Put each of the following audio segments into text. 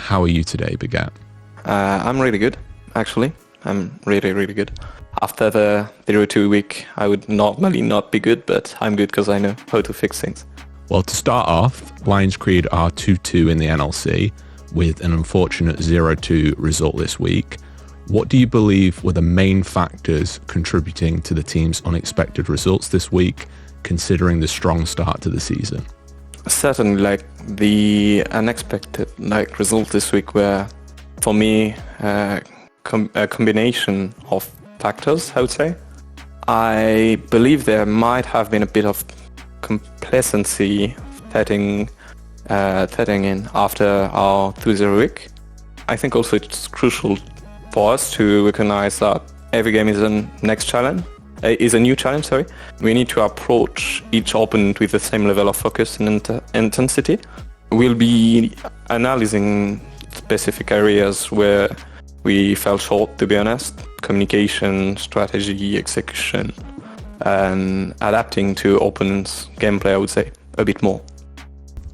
how are you today, Baguette? I'm really good, actually. I'm really, really good. After the 0-2 week, I would normally not be good, but I'm good because I know how to fix things. Well, to start off, Lions Creed are 2-2 in the NLC with an unfortunate 0-2 result this week. What do you believe were the main factors contributing to the team's unexpected results this week, considering the strong start to the season? Certainly, the unexpected result this week were, for me, a combination of factors, I would say. I believe there might have been a bit of complacency setting in after our 2-0 week. I think also it's crucial for us to recognize that every game is a new challenge. We need to approach each opponent with the same level of focus and intensity. We'll be analyzing specific areas where we fell short, to be honest. Communication, strategy, execution, and adapting to opponents' gameplay, I would say, a bit more.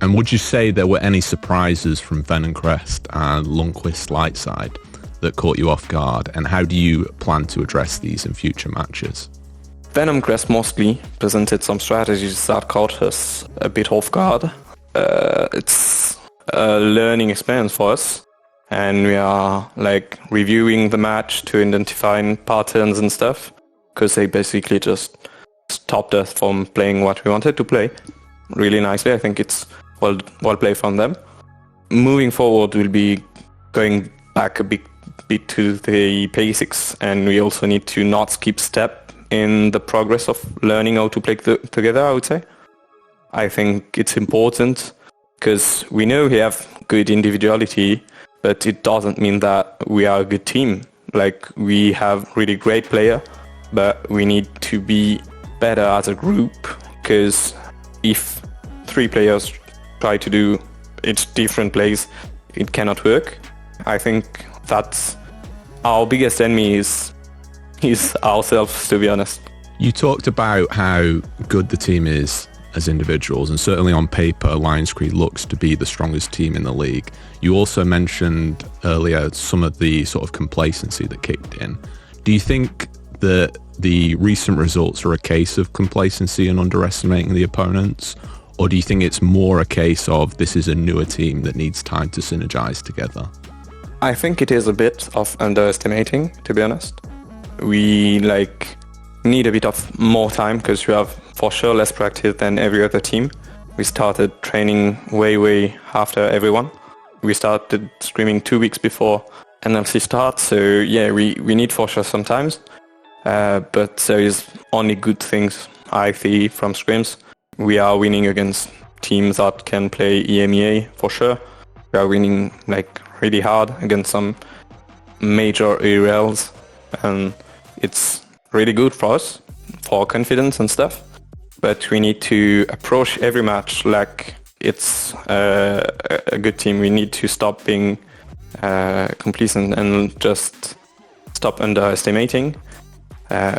And would you say there were any surprises from Venom Crest and Lundqvist Lightside that caught you off guard? And how do you plan to address these in future matches? Venom Crest mostly presented some strategies that caught us a bit off guard. It's a learning experience for us, and we are reviewing the match to identify patterns and stuff, because they basically just stopped us from playing what we wanted to play really nicely. I think it's well played from them. Moving forward, we'll be going back a bit to the basics, and we also need to not skip step in the progress of learning how to play together, I would say. I think it's important because we know we have good individuality, but it doesn't mean that we are a good team. We have really great player, but we need to be better as a group, because if 3 players try to do each different plays, it cannot work. I think that's our biggest enemy is ourselves, to be honest. You talked about how good the team is as individuals, and certainly on paper, Lions Creed looks to be the strongest team in the league. You also mentioned earlier some of the sort of complacency that kicked in. Do you think that the recent results are a case of complacency and underestimating the opponents? Or do you think it's more a case of this is a newer team that needs time to synergize together? I think it is a bit of underestimating, to be honest. We need a bit of more time because we have for sure less practice than every other team. We started training way after everyone. We started screaming 2 weeks before NLC starts, so yeah, we need for sure some time. But there is only good things I see from scrims. We are winning against teams that can play EMEA for sure. We are winning really hard against some major ARLs, and it's really good for us, for confidence and stuff. But we need to approach every match like it's a good team. We need to stop being complacent and just stop underestimating.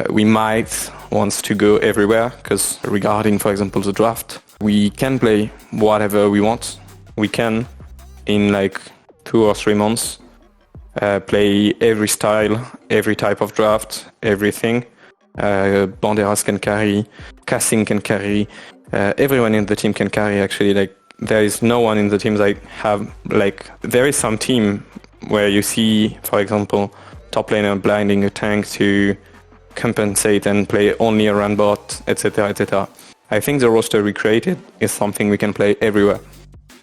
We might want to go everywhere because regarding, for example, the draft, we can play whatever we want. We can, in 2 or 3 months, play every style, every type of draft, everything. Banderas can carry, Kassing can carry, everyone in the team can carry actually. There is no one in the teams there is some team where you see, for example, top laner blinding a tank to compensate and play only a run bot, etc, etc. I think the roster we created is something we can play everywhere.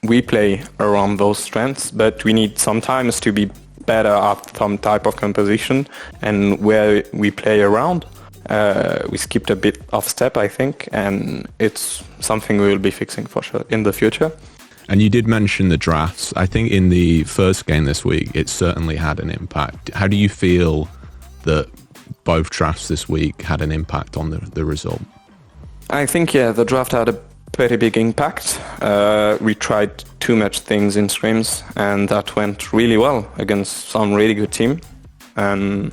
We play around those strengths, but we need sometimes to be better at some type of composition, and where we play around, we skipped a bit of step, I think, and it's something we will be fixing for sure in the future. And you did mention the drafts. I think in the first game this week, it certainly had an impact. How do you feel that both drafts this week had an impact on the result? I think, the draft had a pretty big impact. We tried too much things in scrims, and that went really well against some really good team. And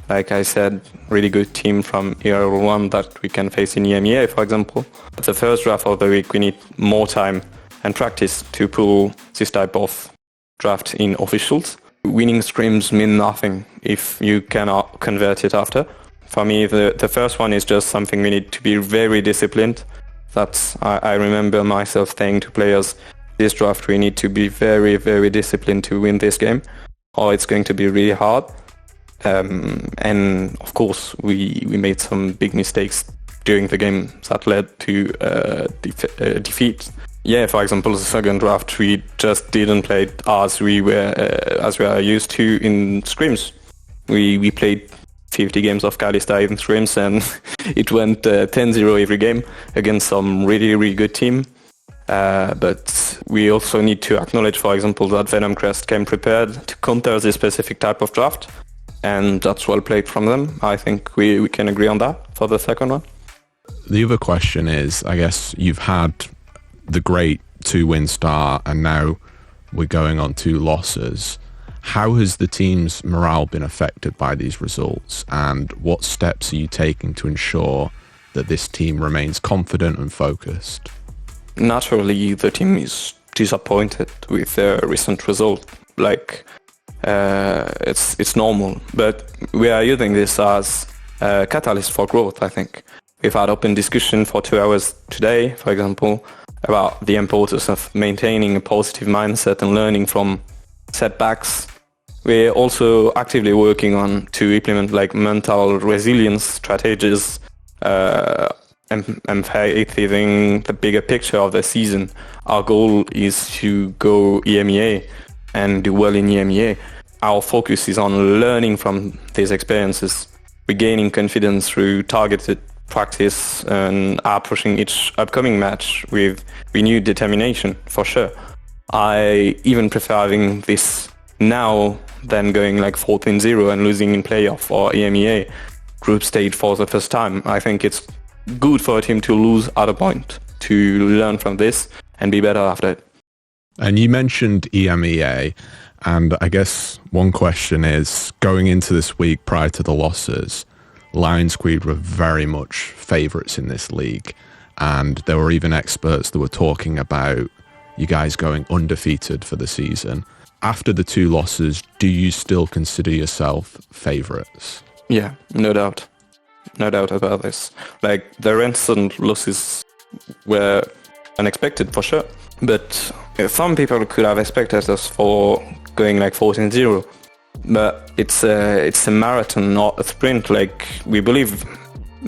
like I said, really good team from ERL1 that we can face in EMEA, for example. But the first draft of the week, we need more time and practice to pull this type of draft in officials. Winning scrims mean nothing if you cannot convert it after. For me, the first one is just something we need to be very disciplined. I remember myself saying to players, this draft we need to be very, very disciplined to win this game, or it's going to be really hard. And of course, we made some big mistakes during the game that led to defeat. Yeah, for example, the second draft we just didn't play as we are used to in scrims. We played 50 games of Kalista in scrims, and it went 10-0 every game against some really, really good team. But we also need to acknowledge, for example, that Venom Crest came prepared to counter this specific type of draft, and that's well played from them. I think we can agree on that for the second one. The other question is, I guess you've had the great 2-win start, and now we're going on 2 losses. How has the team's morale been affected by these results, and what steps are you taking to ensure that this team remains confident and focused? Naturally, the team is disappointed with the recent result. It's normal, but we are using this as a catalyst for growth, I think. We've had open discussion for 2 hours today, for example, about the importance of maintaining a positive mindset and learning from setbacks. We're also actively working on to implement mental resilience strategies, emphasizing the bigger picture of the season. Our goal is to go EMEA and do well in EMEA. Our focus is on learning from these experiences, regaining confidence through targeted practice, and approaching each upcoming match with renewed determination, for sure. I even prefer having this now than going 14-0 and losing in playoff or EMEA group stage for the first time. I think it's good for a team to lose at a point, to learn from this and be better after it. And you mentioned EMEA, and I guess one question is, going into this week prior to the losses, Lions Creed were very much favourites in this league, and there were even experts that were talking about you guys going undefeated for the season. After the 2 losses, do you still consider yourself favourites? Yeah, no doubt. No doubt about this. The recent losses were unexpected for sure, but some people could have expected us for going 14-0. But it's a marathon, not a sprint. We believe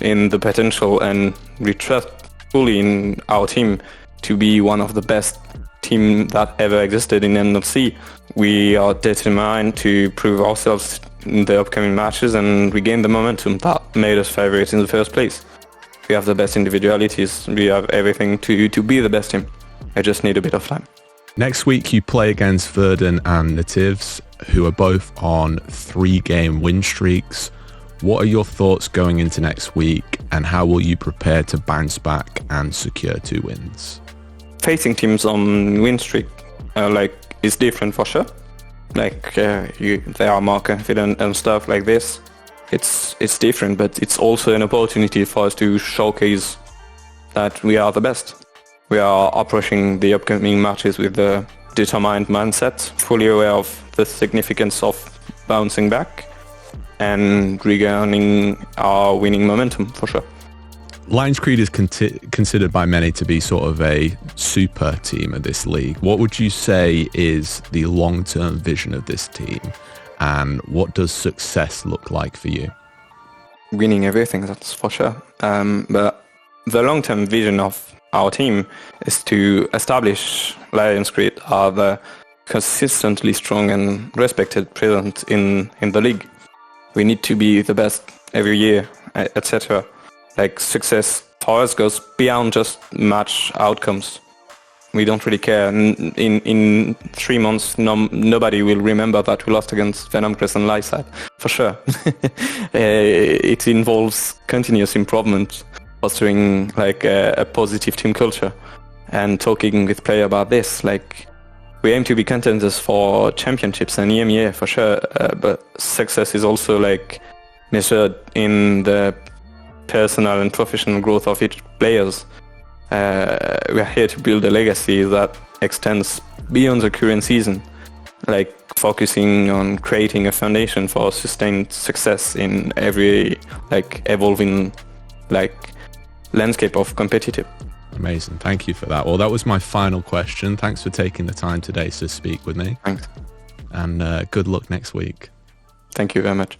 in the potential, and we trust fully in our team to be one of the best team that ever existed in NFC. We are determined to prove ourselves in the upcoming matches and regain the momentum that made us favorites in the first place. We have the best individualities. We have everything to be the best team. I just need a bit of time. Next week you play against Verden and Natives, who are both on 3-game win streaks. What are your thoughts going into next week, and how will you prepare to bounce back and secure 2 wins? Facing teams on win streak is different for sure. They are more confident and stuff like this. It's different, but it's also an opportunity for us to showcase that we are the best. We are approaching the upcoming matches with a determined mindset, fully aware of the significance of bouncing back and regaining our winning momentum, for sure. Lions Creed is considered by many to be sort of a super team of this league. What would you say is the long-term vision of this team, and what does success look like for you? Winning everything, that's for sure. But the long-term vision of our team is to establish Lions Creed as a consistently strong and respected presence in the league. We need to be the best every year, etc. Success for us goes beyond just match outcomes. We don't really care. In 3 months, nobody will remember that we lost against Venom Crest and Lyside, for sure. It involves continuous improvement, fostering a positive team culture, and talking with players about this. We aim to be contenders for championships and EMEA for sure, but success is also measured in the personal and professional growth of each players. We are here to build a legacy that extends beyond the current season. like focusing on creating a foundation for sustained success in every like evolving like landscape of competitive. Amazing. Thank you for that. Well, that was my final question. Thanks for taking the time today to speak with me. Thanks. And good luck next week. Thank you very much.